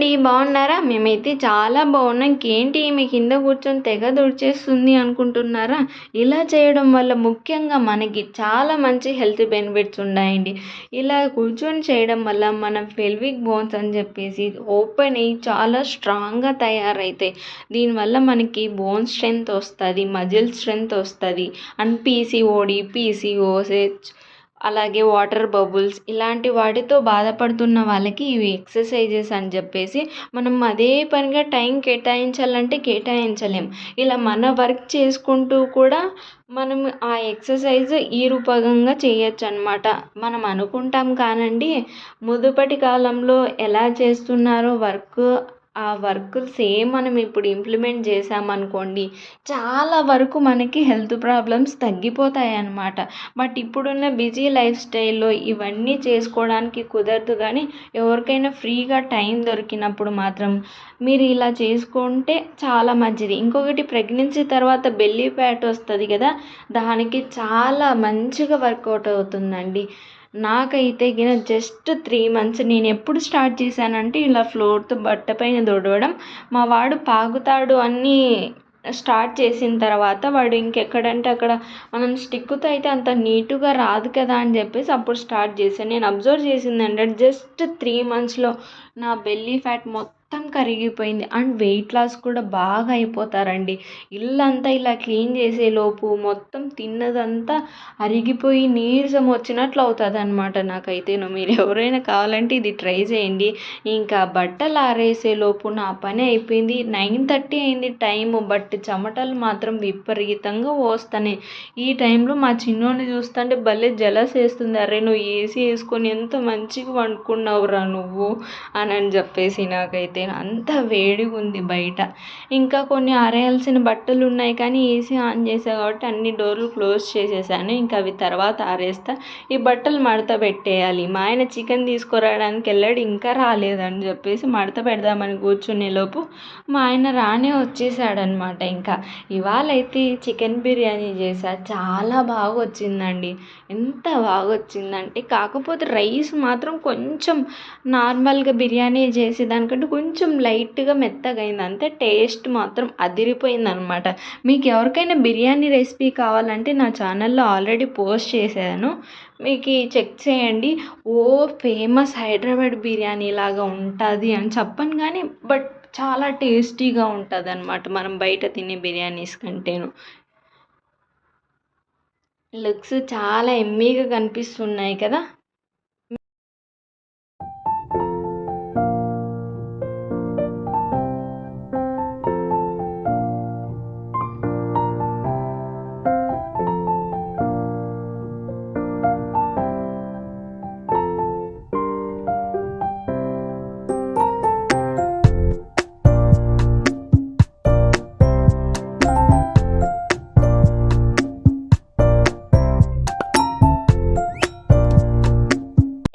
అండి. బాగున్నారా? మేమైతే చాలా బాగున్నాం. ఇంకేంటి ఈమె కింద కూర్చొని తెగ దుడిచేస్తుంది అనుకుంటున్నారా? ఇలా చేయడం వల్ల ముఖ్యంగా మనకి చాలా మంచి హెల్త్ బెనిఫిట్స్ ఉన్నాయండి. ఇలా కూర్చొని చేయడం వల్ల మన పెల్విక్ బోన్స్ అని చెప్పేసి ఓపెన్ అయ్యి చాలా స్ట్రాంగ్గా తయారైతాయి. దీనివల్ల మనకి బోన్ స్ట్రెంగ్త్ వస్తుంది, మజిల్ స్ట్రెంగ్త్ వస్తుంది. అండ్ పీసీఓడి, పీసీఓఎస్, అలాగే వాటర్ బబుల్స్ ఇలాంటి వాటితో బాధపడుతున్న వాళ్ళకి ఇవి ఎక్సర్సైజెస్ అని చెప్పేసి మనం అదే పనిగా టైం కేటాయించాలంటే కేటాయించలేం. ఇలా మన వర్క్ చేసుకుంటూ కూడా మనం ఆ ఎక్సర్సైజ్ ఈ రూపకంగా చేయొచ్చు అనమాట. మనం అనుకుంటాం కానండి, మునుపటి కాలంలో ఎలా చేస్తున్నారో ఆ వర్క్ సేమ్ మనం ఇప్పుడు ఇంప్లిమెంట్ చేసామనుకోండి, చాలా వరకు మనకి హెల్త్ ప్రాబ్లమ్స్ తగ్గిపోతాయి అన్నమాట. బట్ ఇప్పుడున్న బిజీ లైఫ్ స్టైల్లో ఇవన్నీ చేసుకోవడానికి కుదరదు. కానీ ఎవరికైనా ఫ్రీగా టైం దొరికినప్పుడు మాత్రం మీరు ఇలా చేసుకుంటే చాలా మంచిది. ఇంకొకటి, ప్రెగ్నెన్సీ తర్వాత బెల్లీ ఫ్యాట్ వస్తుంది కదా, దానికి చాలా మంచిగా వర్కౌట్ అవుతుందండి. నాకైతే జస్ట్ 3 months నేను ఎప్పుడు స్టార్ట్ చేశానంటే ఇలా ఫ్లోర్తో బట్ట పైన దొడవడం. మా వాడు పాకుతాడు అని స్టార్ట్ చేసిన తర్వాత వాడు ఇంకెక్కడంటే అక్కడ మనం స్టిక్తో అయితే అంత నీట్గా రాదు కదా అని చెప్పేసి అప్పుడు స్టార్ట్ చేశాను. నేను అబ్జర్వ్ చేసింది ఏంటంటే జస్ట్ 3 monthsలో నా బెల్లీ ఫ్యాట్ మొత్తం కరిగిపోయింది. అండ్ వెయిట్ లాస్ కూడా బాగా అయిపోతారండి. ఇల్లంతా ఇలా క్లీన్ చేసేలోపు మొత్తం తిన్నదంతా అరిగిపోయి నీరసం వచ్చినట్లు అవుతుంది అనమాట నాకైతే. మీరు ఎవరైనా కావాలంటే ఇది ట్రై చేయండి. ఇంకా బట్టలు ఆరేసేలోపు నా పని అయిపోయింది. 9:30 అయింది టైము. బట్ చెమటలు మాత్రం విపరీతంగా పోస్తాయి. ఈ టైంలో మా చిన్నోడిని చూస్తుంటే భలే జలస్ వేస్తుంది. అరే నువ్వు ఏసీ వేసుకొని ఎంత మంచిగా వండుకున్నావురా నువ్వు అని చెప్పేసి. నాకైతే అంత వేడిగా ఉంది బయట. ఇంకా కొన్ని ఆరేయాల్సిన బట్టలు ఉన్నాయి కానీ ఏసీ ఆన్ చేసా కాబట్టి అన్ని డోర్లు క్లోజ్ చేసేసాను. ఇంకా అవి తర్వాత ఆరేస్తా. ఈ బట్టలు మడత పెట్టేయాలి. మా ఆయన చికెన్ తీసుకురావడానికి వెళ్ళాడు, ఇంకా రాలేదని చెప్పేసి మడత పెడదామని కూర్చునేలోపు మా ఆయన రానే వచ్చేసాడనమాట. ఇంకా ఇవాళైతే చికెన్ బిర్యానీ చేశా. చాలా బాగా వచ్చిందండి. ఎంత బాగా వచ్చిందంటే, కాకపోతే రైస్ మాత్రం కొంచెం నార్మల్గా బిర్యానీ చేసేదానికంటే కొంచెం లైట్గా మెత్తగా అయింది అంతే. టేస్ట్ మాత్రం అదిరిపోయిందనమాట. మీకు ఎవరికైనా బిర్యానీ రెసిపీ కావాలంటే నా ఛానల్లో ఆల్రెడీ పోస్ట్ చేశాను, మీకు చెక్ చేయండి. ఫేమస్ హైదరాబాద్ బిర్యానీ లాగా ఉంటుంది అని చెప్పను కానీ బట్ చాలా టేస్టీగా ఉంటుంది అనమాట మనం బయట తినే బిర్యానీస్ కంటేను. లుక్స్ చాలా ఎమ్మీగా కనిపిస్తున్నాయి కదా.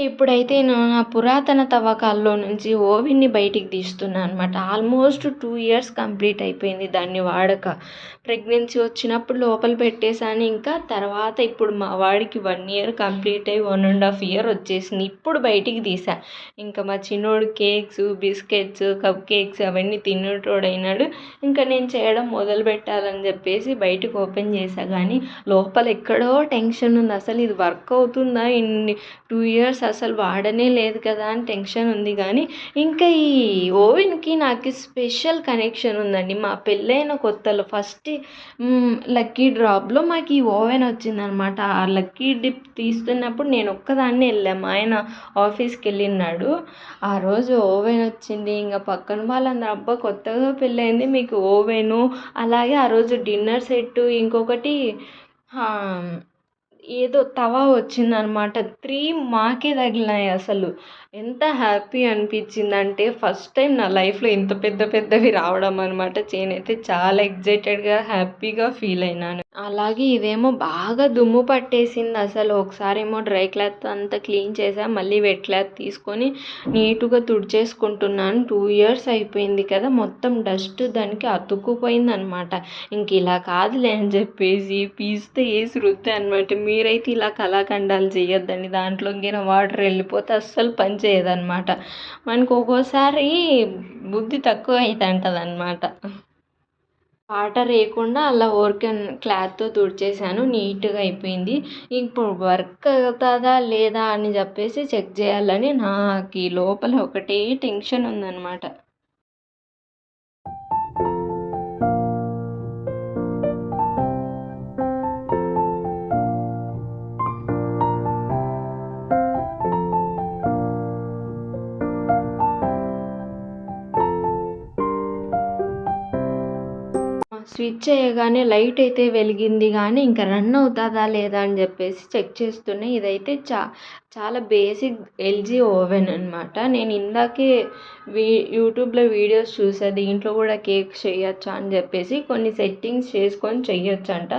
ఇప్పుడైతే నేను నా పురాతన తవ్వకాల్లో నుంచి ఓవెన్ని బయటికి తీస్తున్నాను అనమాట. ఆల్మోస్ట్ 2 years కంప్లీట్ అయిపోయింది దాన్ని వాడక. ప్రెగ్నెన్సీ వచ్చినప్పుడు లోపల పెట్టేశాను. ఇంకా తర్వాత ఇప్పుడు మా వాడికి 1 year కంప్లీట్ అయ్యి 1.5 year వచ్చేసింది. ఇప్పుడు బయటికి తీసా. ఇంకా మా చిన్నోడు కేక్స్, బిస్కెట్స్, కప్ కేక్స్ అవన్నీ తినేటోడైనాడు. ఇంకా నేను చేయడం మొదలు పెట్టాలని చెప్పేసి బయటకు ఓపెన్ చేశా. కానీ లోపల ఎక్కడో టెన్షన్ ఉంది. అసలు ఇది వర్క్ అవుతుందా, ఇన్ని 2 years అసలు వాడనే లేదు కదా అని టెన్షన్ ఉంది. కానీ ఇంకా ఈ ఓవెన్కి నాకు స్పెషల్ కనెక్షన్ ఉందండి. మా పెళ్ళైన కొత్తలో ఫస్ట్ లక్కీ డ్రాప్లో మాకు ఈ ఓవెన్ వచ్చిందనమాట. ఆ లక్కీ డిప్ తీస్తున్నప్పుడు నేను ఒక్కదాన్నే వెళ్ళాను, మా ఆయన ఆఫీస్కి వెళ్ళినాడు. ఆ రోజు ఓవెన్ వచ్చింది. ఇంకా పక్కన వాళ్ళందరూ అబ్బా కొత్తగా పెళ్ళయింది మీకు ఓవెను, అలాగే ఆ రోజు డిన్నర్ సెట్, ఇంకొకటి ఏదో తవా వచ్చిందనమాట. 3 మాకే తగిలినాయి. అసలు ఎంత హ్యాపీ అనిపించిందంటే ఫస్ట్ టైం నా లైఫ్లో ఇంత పెద్ద పెద్దవి రావడం అనమాట. నేనైతే చాలా ఎగ్జైటెడ్గా హ్యాపీగా ఫీల్ అయినాను. అలాగే ఇదేమో బాగా దుమ్ము పట్టేసింది. అసలు ఒకసారేమో డ్రై క్లాత్ అంతా క్లీన్ చేసా, మళ్ళీ వెట్ క్లాత్ తీసుకొని నీట్గా తుడిచేసుకుంటున్నాను. 2 years అయిపోయింది కదా, మొత్తం డస్ట్ దానికి అతుక్కుపోయింది అనమాట. ఇంక ఇలా కాదులే అని చెప్పేసి పీస్తో వేసి రుద్దా అనమాట. మీరైతే ఇలా కళాఖండాలు చేయొద్దండి. దాంట్లోకి వాటర్ వెళ్ళిపోతే అస్సలు పని చేయదనమాట. మనకు ఒక్కోసారి బుద్ధి తక్కువ అవుతుంటుందన్నమాట. వాటర్ వేయకుండా అలా ఊరికే క్లాత్తో తుడిచేసాను, నీట్గా అయిపోయింది. ఇప్పుడు వర్క్ అవుతుందా లేదా అని చెప్పేసి చెక్ చేయాలని నాకు ఈ లోపల ఒకటే టెన్షన్ ఉందన్నమాట. స్విచ్ చేయగానే లైట్ అయితే వెలిగింది కానీ ఇంకా రన్ అవుతుందా లేదా అని చెప్పేసి చెక్ చేస్తూనే ఇదైతే చాలా బేసిక్ ఎల్జీ ఓవెన్ అనమాట. నేను ఇందాకే యూట్యూబ్లో వీడియోస్ చూసా, దీంట్లో కూడా కేక్స్ చేయొచ్చా అని చెప్పేసి కొన్ని సెట్టింగ్స్ చేసుకొని చెయ్యొచ్చంట.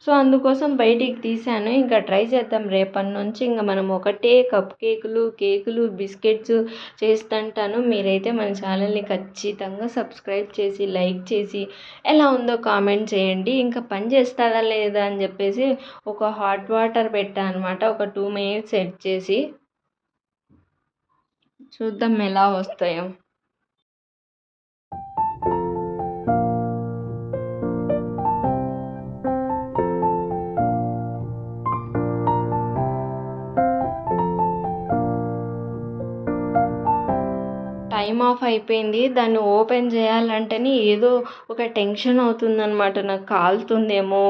సో అందుకోసం బయటికి తీసాను. ఇంకా ట్రై చేద్దాం రేపటి నుంచి. ఇంకా మనం ఒకటే కప్ కేకులు బిస్కెట్స్ చేస్తుంటాను. మీరైతే మన ఛానల్ని ఖచ్చితంగా సబ్స్క్రైబ్ చేసి లైక్ చేసి ఎలా ఉందో కామెంట్ చేయండి. ఇంకా పని చేస్తుందా లేదా అని చెప్పేసి ఒక హాట్ వాటర్ పెట్టాను అనమాట. ఒక 2 minutes సెట్ చేసి చూద్దాం ఎలా వస్తాయో. టైం ఆఫ్ అయిపోయింది. దాన్ని ఓపెన్ చేయాలంటేనే ఏదో ఒక టెన్షన్ అవుతుందన్నమాట. నాకు కాలుతుందేమో,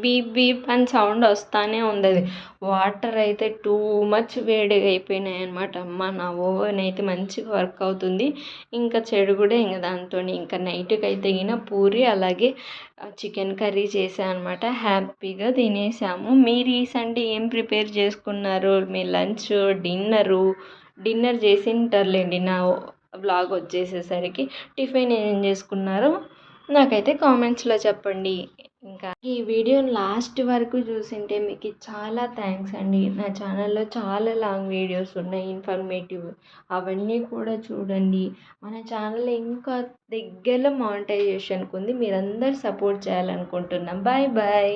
బీప్ బీప్ అని సౌండ్ వస్తూనే ఉంది. వాటర్ అయితే టూ మచ్ వేడిగా అయిపోయినాయి అనమాట. నా ఓవెన్ అయితే మంచిగా వర్క్ అవుతుంది. ఇంకా చెడు కూడా ఇంకా దాంతో. ఇంకా నైట్కి అయితే పూరి అలాగే చికెన్ కర్రీ చేశాను అనమాట. హ్యాపీగా తినేసాము. మీరు ఈ సండే ఏం ప్రిపేర్ చేసుకున్నారు? మీ లంచ్ డిన్నర్ చేసి ఉంటారులేండి నా వ్లాగ్ వచ్చేసేసరికి. టిఫిన్ ఏం చేసుకున్నారో నాకైతే కామెంట్స్లో చెప్పండి. ఇంకా ఈ వీడియోని లాస్ట్ వరకు చూసింటే మీకు చాలా థ్యాంక్స్ అండి. నా ఛానల్లో చాలా లాంగ్ వీడియోస్ ఉన్నాయి ఇన్ఫర్మేటివ్, అవన్నీ కూడా చూడండి. మన ఛానల్ ఇంకా దగ్గరలో మానిటైజేషన్కి ఉంది. మీరందరూ సపోర్ట్ చేయాలనుకుంటున్నాం. Bye bye.